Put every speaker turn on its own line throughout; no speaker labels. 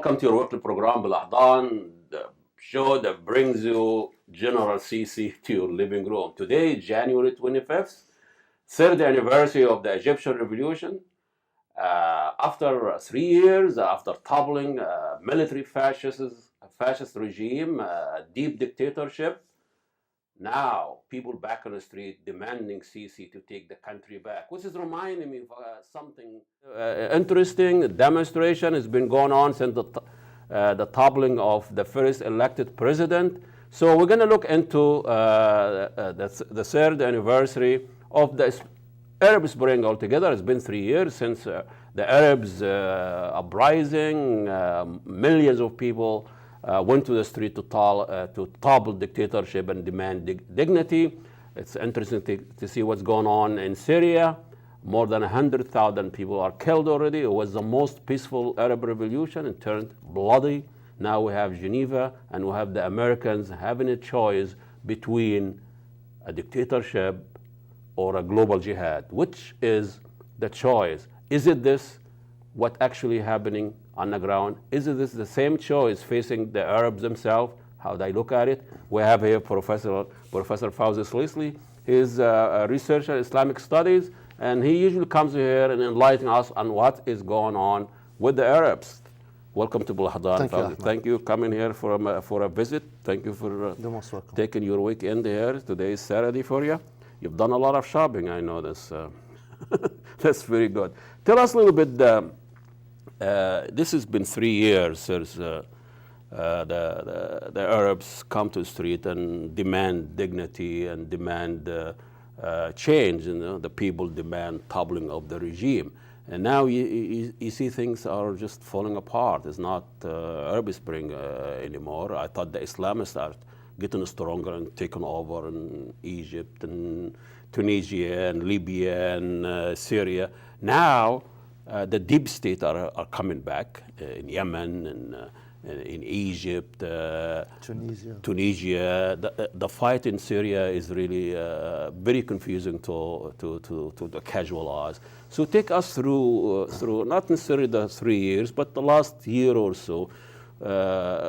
Welcome to your weekly program, BelAhdan, the show that brings you General Sisi to your living room. Today, January 25th, third anniversary of the Egyptian Revolution. After 3 years, after toppling military fascist regime, deep dictatorship, now people back on the street demanding Sisi to take the country back, which is reminding me of something interesting. A demonstration has been going on since the toppling of the first elected president. So we're going to look into the third anniversary of the Arab Spring altogether. It's been 3 years since the Arabs uprising. Millions of people went to the street to topple dictatorship and demand dignity. It's interesting to see what's going on in Syria. More than 100,000 people are killed already. It was the most peaceful Arab revolution. It turned bloody. Now we have Geneva, and we have the Americans having a choice between a dictatorship or a global jihad. Which is the choice? Is it this what actually happening on the ground? Is this the same choice facing the Arabs themselves, how they look at it? We have here Professor Fouzi Slisli. He's a researcher in Islamic studies, and he usually comes here and enlightens us on what is going on with the Arabs. Welcome to BelAhdan. Thank you for coming here for a visit. Thank you for taking your weekend here. Today is Saturday for you. You've done a lot of shopping, I know this. That's very good. Tell us a little bit. This has been 3 years since the Arabs come to the street and demand dignity and demand change. You know, the people demand toppling of the regime. And now you see things are just falling apart. It's not Arab Spring anymore. I thought the Islamists are getting stronger and taking over in Egypt and Tunisia and Libya and Syria. Now the deep state are coming back in Yemen and in Egypt, Tunisia. The fight in Syria is really very confusing to the casual eyes. So take us through not necessarily the 3 years, but the last year or so.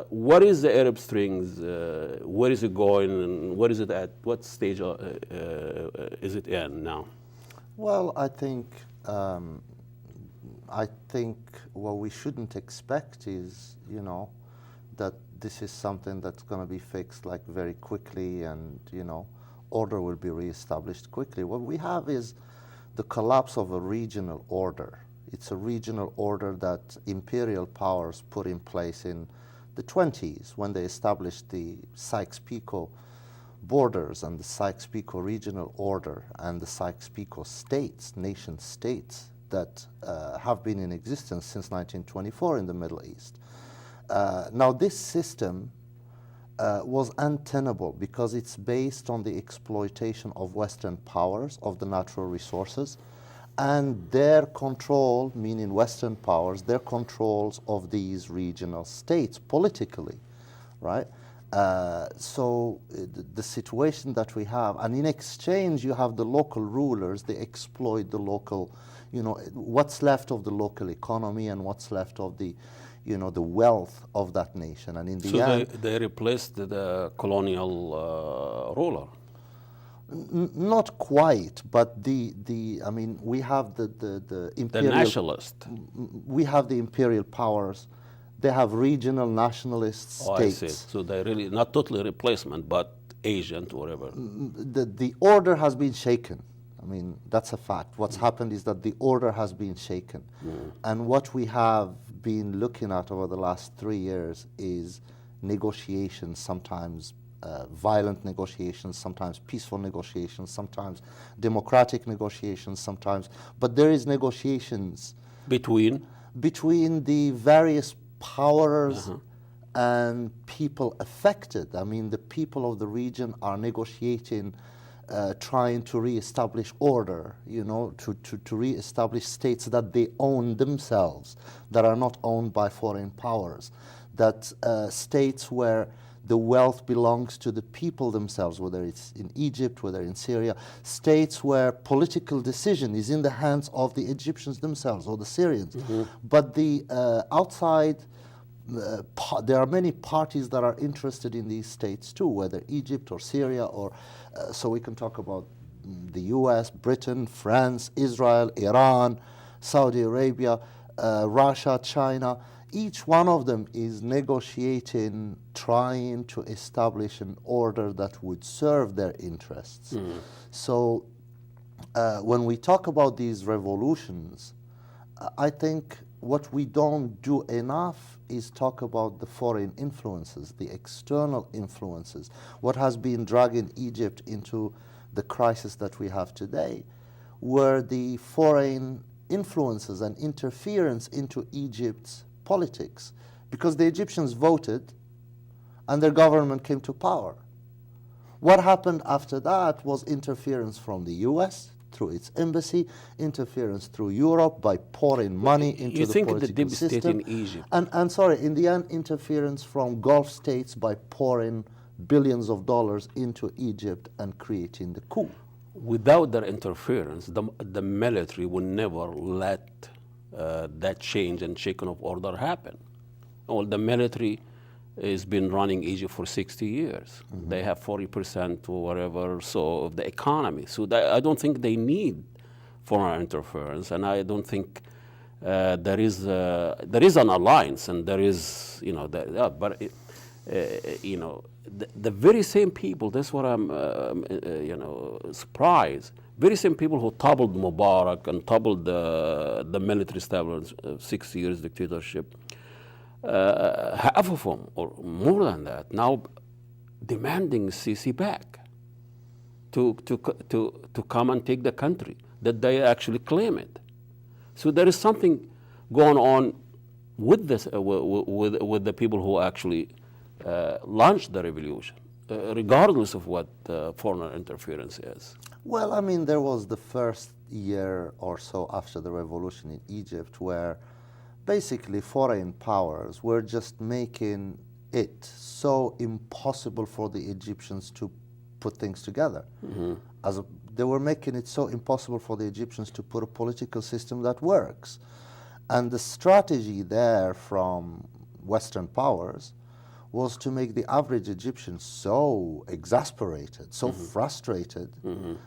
What is the Arab Springs? Where is it going? And what is it at? What stage is it in now?
Well, I think what we shouldn't expect is, that this is something that's going to be fixed like very quickly, and order will be reestablished quickly. What we have is the collapse of a regional order. It's a regional order that imperial powers put in place in the 1920s when they established the Sykes-Picot borders and the Sykes-Picot regional order and the Sykes-Picot states, nation states that have been in existence since 1924 in the Middle East. Now this system was untenable because it's based on the exploitation of Western powers of the natural resources and their control, meaning Western powers, their controls of these regional states politically, right? So the situation that we have, and in exchange you have the local rulers, they exploit the local, what's left of the local economy and what's left of the, the wealth of that nation. And in the end,
they replaced the colonial ruler.
Not quite, but I mean, we have the imperial,
the nationalist.
We have the imperial powers. They have regional nationalist states.
I see. So they're really not totally replacement, but agent, whatever.
The order has been shaken. I mean, that's a fact. What's happened is that the order has been shaken. And what we have been looking at over the last 3 years is negotiations, sometimes violent negotiations, sometimes peaceful negotiations, sometimes democratic negotiations, sometimes. But there is negotiations
between
the various powers and people affected. I mean, the people of the region are negotiating, trying to reestablish order, to reestablish states that they own themselves, that are not owned by foreign powers, that states where the wealth belongs to the people themselves, whether it's in Egypt, whether in Syria, states where political decision is in the hands of the Egyptians themselves or the Syrians. But the outside there are many parties that are interested in these states too, whether Egypt or Syria, or so we can talk about the US, Britain, France, Israel, Iran, Saudi Arabia, Russia, China. Each one of them is negotiating, trying to establish an order that would serve their interests. So when we talk about these revolutions, I think what we don't do enough is talk about the foreign influences, the external influences, what has been dragging Egypt into the crisis that we have today, were the foreign influences and interference into Egypt's politics, because the Egyptians voted and their government came to power. What happened after that was interference from the US through its embassy, interference through Europe by pouring money into the political system.
In Egypt?
And sorry, in the end, interference from Gulf states by pouring billions of dollars into Egypt and creating the coup.
Without their interference, the military would never let that change and shaking of order happen. Well, the military has been running Egypt for 60 years. They have 40% or whatever so of the economy. So I don't think they need foreign interference, and I don't think there is an alliance, and there is the very same people. That's what I'm surprised. Very same people who toppled Mubarak and toppled the military establishment, 6 years dictatorship. Half of them, or more than that, now demanding Sisi back to come and take the country that they actually claim it. So there is something going on with this, with the people who actually launched the revolution, regardless of what foreign interference is.
Well, I mean, there was the first year or so after the revolution in Egypt where basically foreign powers were just making it so impossible for the Egyptians to put things together. They were making it so impossible for the Egyptians to put a political system that works. And the strategy there from Western powers was to make the average Egyptian so exasperated, so frustrated,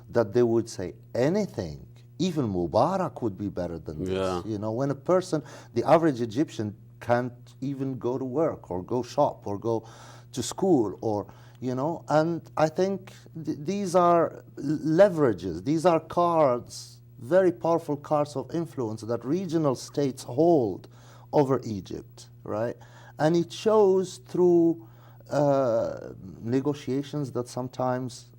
that they would say anything. Even Mubarak would be better than this.
Yeah.
You know, when a person, the average Egyptian, can't even go to work or go shop or go to school, or, you know, and I think these are leverages, these are cards, very powerful cards of influence that regional states hold over Egypt, right? And it shows through negotiations that sometimes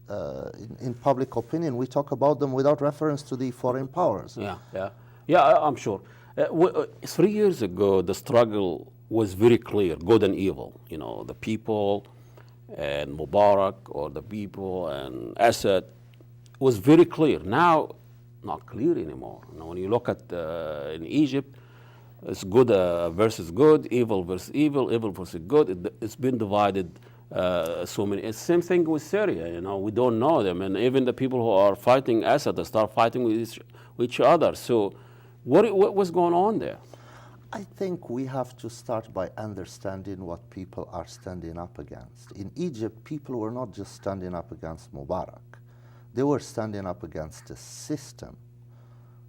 in public opinion we talk about them without reference to the foreign powers.
I'm sure. 3 years ago, the struggle was very clear, good and evil. You know, the people and Mubarak, or the people and Assad, was very clear. Now, not clear anymore. You know, when you look at in Egypt, it's good versus good, evil versus evil, evil versus good. It's been divided so many. It's same thing with Syria. You know, we don't know them, and even the people who are fighting Assad, they start fighting with each other. So, what was going on there?
I think we have to start by understanding what people are standing up against. In Egypt, people were not just standing up against Mubarak. They were standing up against a system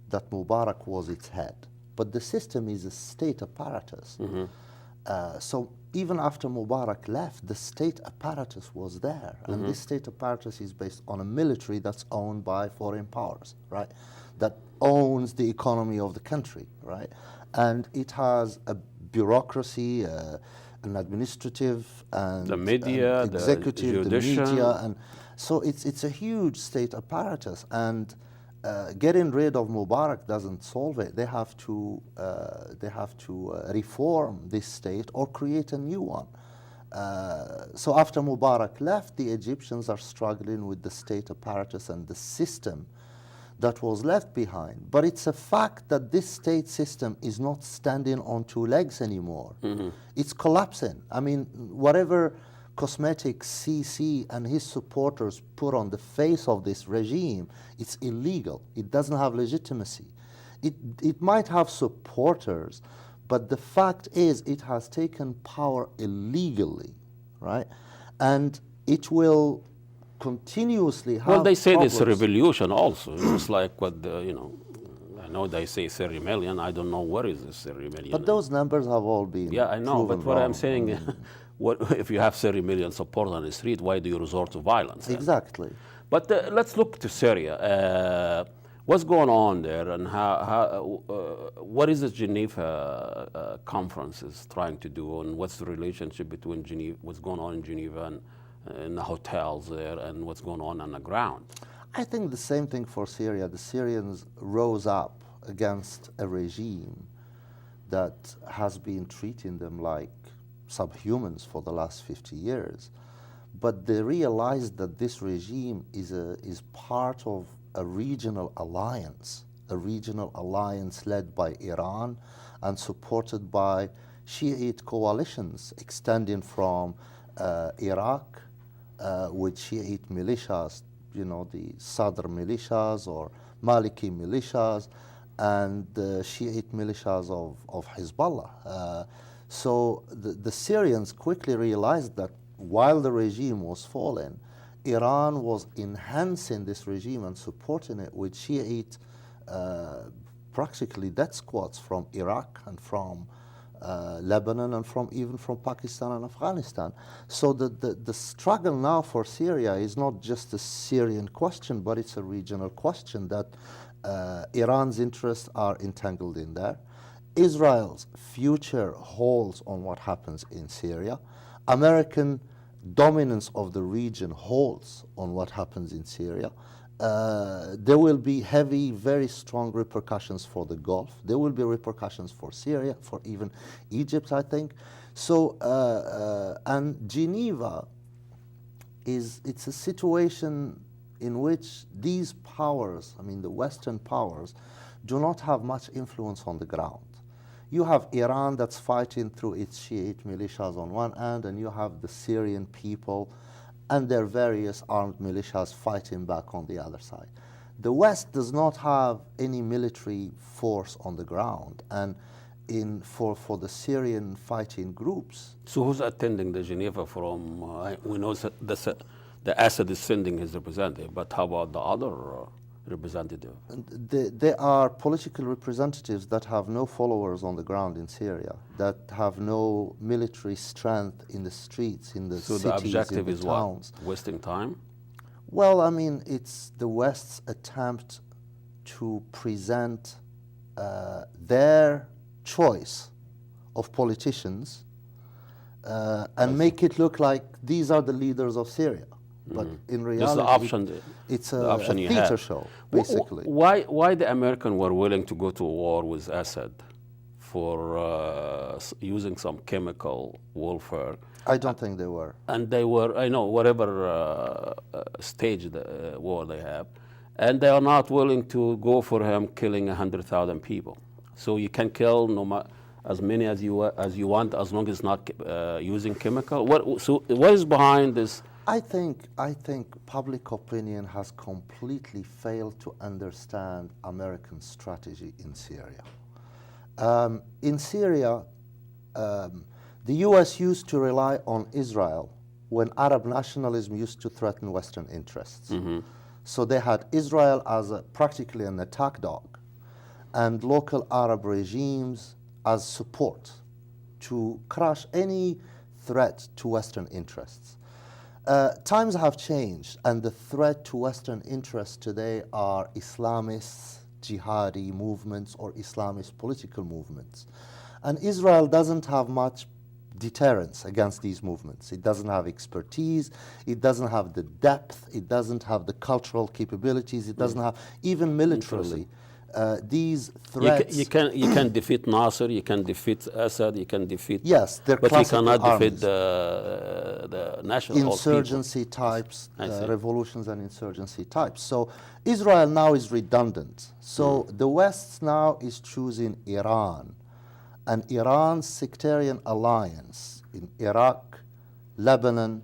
that Mubarak was its head. But the system is a state apparatus. So even after Mubarak left, the state apparatus was there. And this state apparatus is based on a military that's owned by foreign powers, right? That owns the economy of the country, right? And it has a bureaucracy, an administrative and
the media,
and executive,
the
media, and so it's a huge state apparatus. And getting rid of Mubarak doesn't solve it. They have to reform this state or create a new one. So after Mubarak left, the Egyptians are struggling with the state apparatus and the system that was left behind. But it's a fact that this state system is not standing on two legs anymore. It's collapsing. I mean, whatever cosmetic Sisi and his supporters put on the face of this regime, it's illegal. It doesn't have legitimacy. It might have supporters, But the fact is, it has taken power illegally, right? And it will continuously have
Well, they say this
problems.
revolution also. It's like what I know they say 30 million. I don't know where is this 30 million.
But those numbers have all been
Yeah, I know.
proven
But what
wrong.
I'm saying, what if you have 30 million support on the street? Why do you resort to violence?
Exactly.
But let's look to Syria. What's going on there, and what is the Geneva conference is trying to do, and what's the relationship between Geneva, what's going on in Geneva and in the hotels there, and what's going on the ground?
I think the same thing for Syria. The Syrians rose up against a regime that has been treating them like subhumans for the last 50 years. But they realized that this regime is part of a regional alliance led by Iran and supported by Shiite coalitions extending from Iraq with Shiite militias, the Sadr militias or Maliki militias, and the Shiite militias of Hezbollah. So the Syrians quickly realized that while the regime was falling, Iran was enhancing this regime and supporting it with Shiite practically death squads from Iraq and from Lebanon and even from Pakistan and Afghanistan. So the struggle now for Syria is not just a Syrian question, but it's a regional question that Iran's interests are entangled in there. Israel's future holds on what happens in Syria. American dominance of the region holds on what happens in Syria. There will be heavy, very strong repercussions for the Gulf. There will be repercussions for Syria, for even Egypt, I think. So, and Geneva it's a situation in which these powers, I mean the Western powers, do not have much influence on the ground. You have Iran that's fighting through its Shiite militias on one end, and you have the Syrian people and their various armed militias fighting back on the other side. The West does not have any military force on the ground, and for the Syrian fighting groups.
So who's attending the Geneva Forum? We know the Assad is sending his representative, but how about the other representative?
There are political representatives that have no followers on the ground in Syria, that have no military strength in the streets, in the cities,
So the objective
in
is
the towns.
what? Wasting time?
Well, I mean, it's the West's attempt to present their choice of politicians and make it look like these are the leaders of Syria. But in reality, it's a theater show, basically.
Why the Americans were willing to go to war with Assad for using some chemical warfare?
I don't think they were.
And they were, I know, whatever stage the war they have, and they are not willing to go for him killing 100,000 people. So you can kill as many as you want, as long as not using chemical. What is behind this?
I think public opinion has completely failed to understand American strategy in Syria. In Syria, the US used to rely on Israel when Arab nationalism used to threaten Western interests. Mm-hmm. So they had Israel as practically an attack dog, and local Arab regimes as support to crush any threat to Western interests. Times have changed, and the threat to Western interests today are Islamist, jihadi movements or Islamist political movements. And Israel doesn't have much deterrence against these movements. It doesn't have expertise, it doesn't have the depth, it doesn't have the cultural capabilities, it doesn't have, even militarily, these threats.
You can defeat Nasser, you can defeat Assad, you can defeat.
Yes, they're
but you cannot
armies.
defeat the national
insurgency types, revolutions and insurgency types. So Israel now is redundant. So the West now is choosing Iran, and Iran's sectarian alliance in Iraq, Lebanon,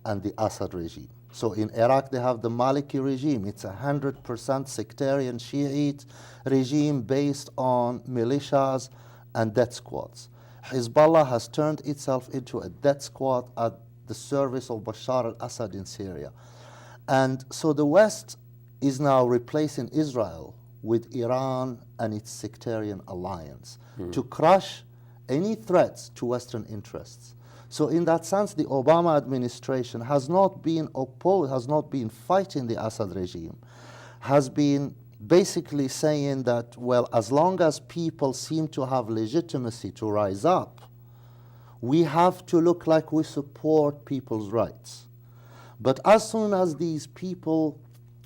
and the Assad regime. So in Iraq, they have the Maliki regime. It's 100% sectarian Shiite regime based on militias and death squads. Hezbollah has turned itself into a death squad at the service of Bashar al-Assad in Syria. And so the West is now replacing Israel with Iran and its sectarian alliance to crush any threats to Western interests. So in that sense, the Obama administration has not been opposed, has not been fighting the Assad regime, has been basically saying that, well, as long as people seem to have legitimacy to rise up, we have to look like we support people's rights. But as soon as these people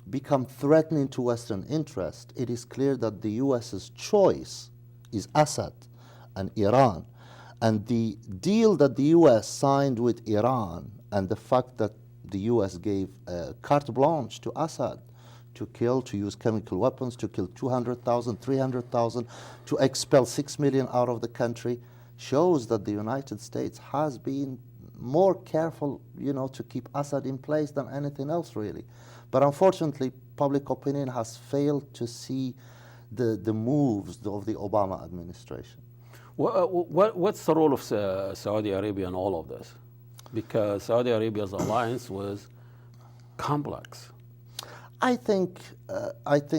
become threatening to Western interest, it is clear that the US's choice is Assad and Iran. And the deal that the US signed with Iran and the fact that the US gave carte blanche to Assad to kill, to use chemical weapons, to kill 200,000, 300,000, to expel 6 million out of the country, shows that the United States has been more careful, to keep Assad in place than anything else, really. But unfortunately, public opinion has failed to see the moves of the Obama administration.
What's the role of Saudi Arabia in all of this? Because Saudi Arabia's alliance was complex.
I think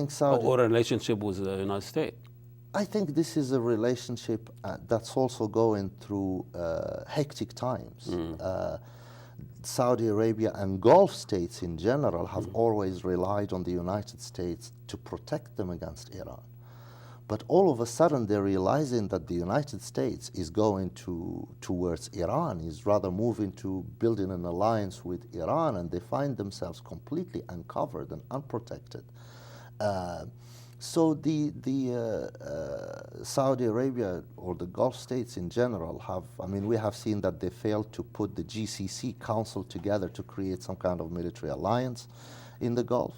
Saudi...
Or a relationship with the United States.
I think this is a relationship that's also going through hectic times. Saudi Arabia and Gulf states in general have always relied on the United States to protect them against Iran. But all of a sudden they're realizing that the United States is going towards Iran, is rather moving to building an alliance with Iran, and they find themselves completely uncovered and unprotected. So the Saudi Arabia or the Gulf states in general we have seen that they failed to put the GCC Council together to create some kind of military alliance in the Gulf.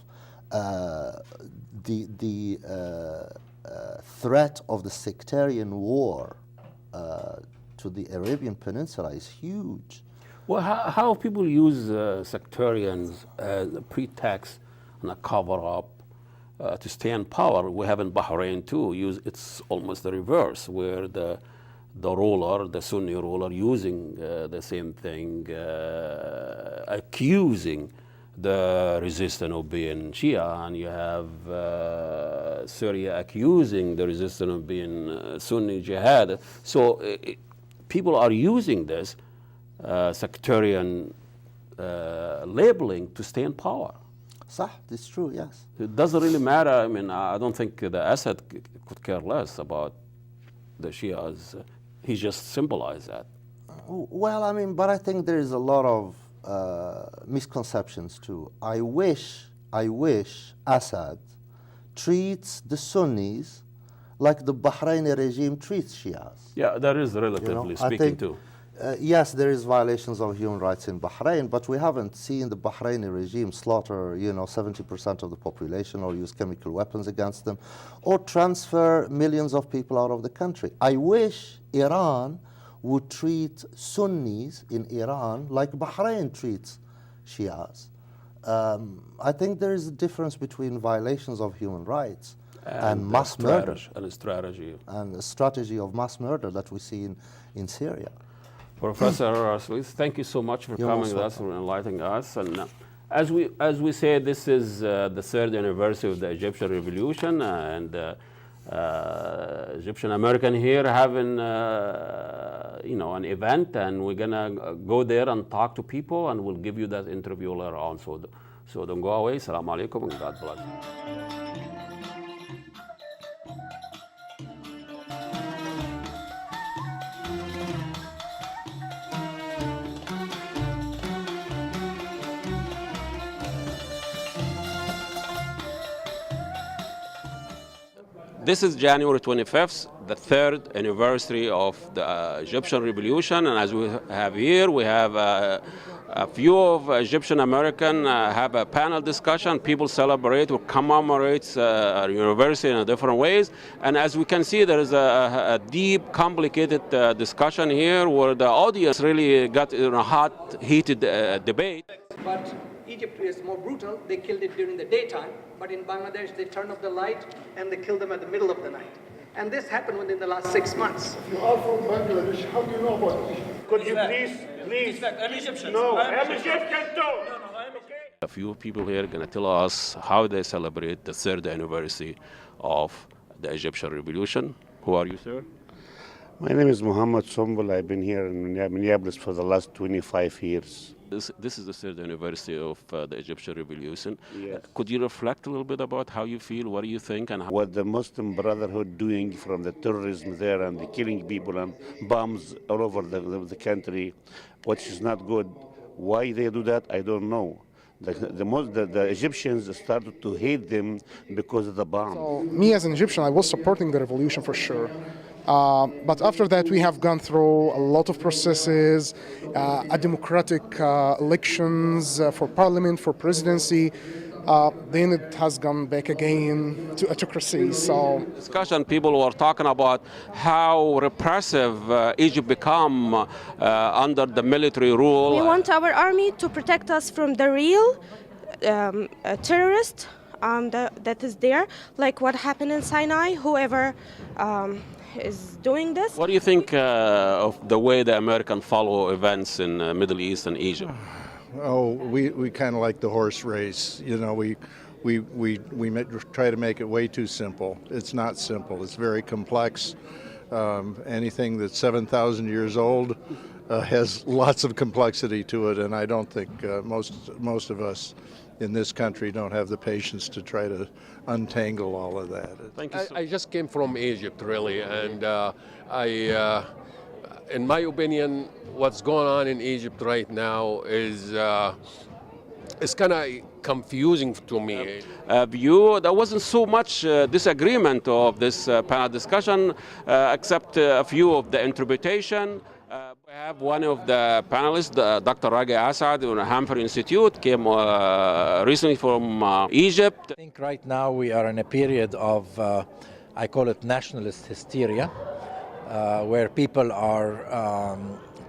Threat of the sectarian war to the Arabian Peninsula is huge.
Well, how people use sectarians as a pretext and a cover-up to stay in power. We have in Bahrain too. It's almost the reverse, where the ruler, the Sunni ruler, using the same thing, accusing the resistance of being Shia, and you have Syria accusing the resistance of being Sunni jihad. So people are using this sectarian labeling to stay in power.
It's true, yes.
It doesn't really matter. I don't think the Assad could care less about the Shias. He just symbolized that.
Well, but I think there is a lot of misconceptions too. I wish Assad treats the Sunnis like the Bahraini regime treats Shias.
Yeah, that is relatively speaking too.
Yes, there is violations of human rights in Bahrain, but we haven't seen the Bahraini regime slaughter, 70% of the population or use chemical weapons against them or transfer millions of people out of the country. I wish Iran would treat Sunnis in Iran like Bahrain treats Shias. I think there is a difference between violations of human rights and mass murder.
And a strategy.
And a strategy of mass murder that we see in Syria.
Professor Slisli, thank you so much for coming with us and enlightening us. And as we say, this is the third anniversary of the Egyptian Revolution, and Egyptian American here having an event, and we're gonna go there and talk to people, and we'll give you that interview later on. So don't go away. Assalamu alaikum and God bless. This is January 25th, the third anniversary of the Egyptian Revolution, and as we have here, we have a few of Egyptian American have a panel discussion. People celebrate or commemorate our university in different ways, and as we can see, there is a deep, complicated discussion here where the audience really got in a hot, heated debate.
But Egypt is more brutal. They killed it during the daytime, but in Bangladesh they turned off the light and they killed them at the middle of the night. And this happened within the last 6 months.
You are from Bangladesh. How do you know about Egypt? Could you please?
I'm Egyptian.
No,
I'm
I'm Egyptian too.
A few people here are going to tell us how they celebrate the third anniversary of the Egyptian revolution. Who are you, sir?
My name is Muhammad Sombol. I've been here in Minneapolis for the last 25 years.
This is the third anniversary of the Egyptian revolution.
Yes.
Could you reflect a little bit about how you feel, what do you think, and how?
What the Muslim Brotherhood doing from the terrorism there and the killing people and bombs all over the country, which is not good. Why they do that, I don't know. The Egyptians started to hate them because of the bombs.
So, me as an Egyptian, I was supporting the revolution for sure. But after that, we have gone through a lot of processes, a democratic elections for parliament, for presidency. Then it has gone back again to autocracy. So,
Discussion, people were talking about how repressive Egypt become under the military rule.
We want our army to protect us from the real terrorist that is there, like what happened in Sinai, whoever is doing this.
What do you think of the way the Americans follow events in Middle East and Egypt?
Oh, we kind of like the horse race. You know, we try to make it way too simple. It's not simple. It's very complex. Anything that's 7,000 years old has lots of complexity to it, and I don't think most of us in this country don't have the patience to try to untangle all of that.
Thank you.
I just came from Egypt, really, and in my opinion, what's going on in Egypt right now is it's kind of confusing to me.
There wasn't so much disagreement of this panel discussion, except a few of the interpretation. We have one of the panelists, Dr. Ragi Assad, in the Hanford Institute, came recently from Egypt.
I think right now we are in a period of, I call it nationalist hysteria, where people are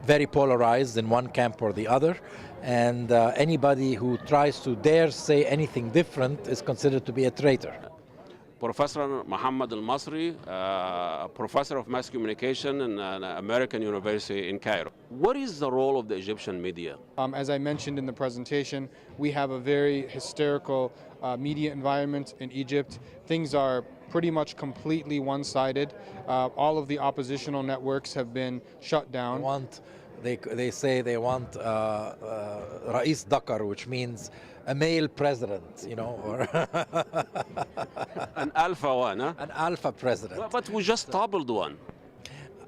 very polarized in one camp or the other, and anybody who tries to dare say anything different is considered to be a traitor.
Professor Muhammad al-Masri, professor of mass communication in an American university in Cairo. What is the role of the Egyptian media?
As I mentioned in the presentation, we have a very hysterical media environment in Egypt. Things are pretty much completely one-sided. All of the oppositional networks have been shut down.
They say they want Rais Dakar, which means a male president, you know, or
an alpha one, huh?
An alpha president.
But we just toppled one.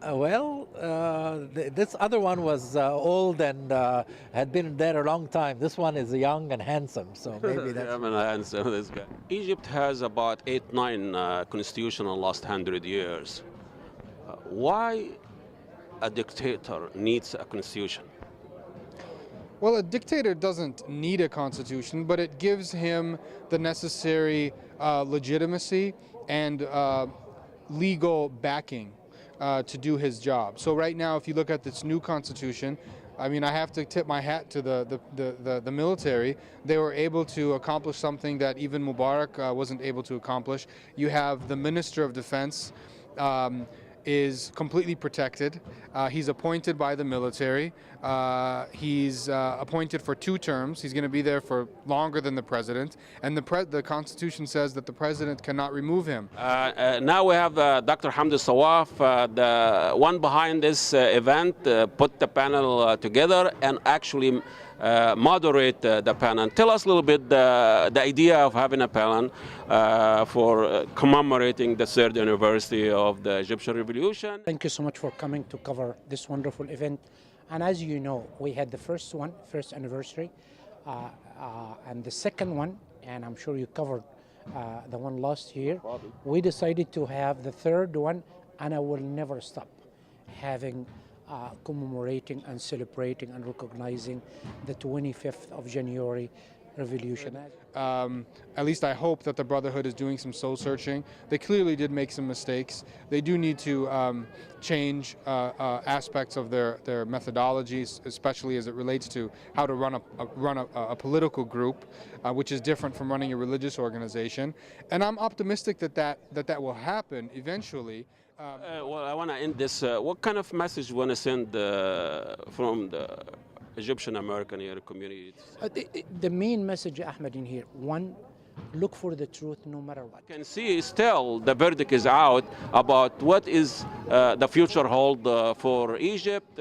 This other one was old and had been there a long time. This one is young and handsome, so maybe that's...
I'm handsome, this guy. Egypt has about 8-9 constitution in the last 100 years. Why a dictator needs a constitution?
Well, a dictator doesn't need a constitution, but it gives him the necessary legitimacy and legal backing to do his job. So right now, if you look at this new constitution, I mean, I have to tip my hat to the military. They were able to accomplish something that even Mubarak wasn't able to accomplish. You have the Minister of Defense is completely protected. He's appointed by the military. He's appointed for 2 terms. He's going to be there for longer than the president. And the Constitution says that the president cannot remove him.
Now we have Dr. Hamdi Sawaf, the one behind this event, put the panel together and actually moderate the panel. Tell us a little bit the idea of having a panel for commemorating the 3rd anniversary of the Egyptian revolution.
Thank you so much for coming to cover this wonderful event. And as you know, we had the first anniversary, and the second one, and I'm sure you covered the one last year. We decided to have the 3rd one, and I will never stop having commemorating and celebrating and recognizing the 25th of January revolution.
At least I hope that the Brotherhood is doing some soul searching. They clearly did make some mistakes. They do need to change aspects of their methodologies, especially as it relates to how to run a political group, which is different from running a religious organization. And I'm optimistic that will happen eventually.
Well, I want to end this. What kind of message you want to send from the Egyptian American community?
The main message, Ahmed, in here, one, look for the truth no matter what.
You can see still the verdict is out about what is the future hold for Egypt.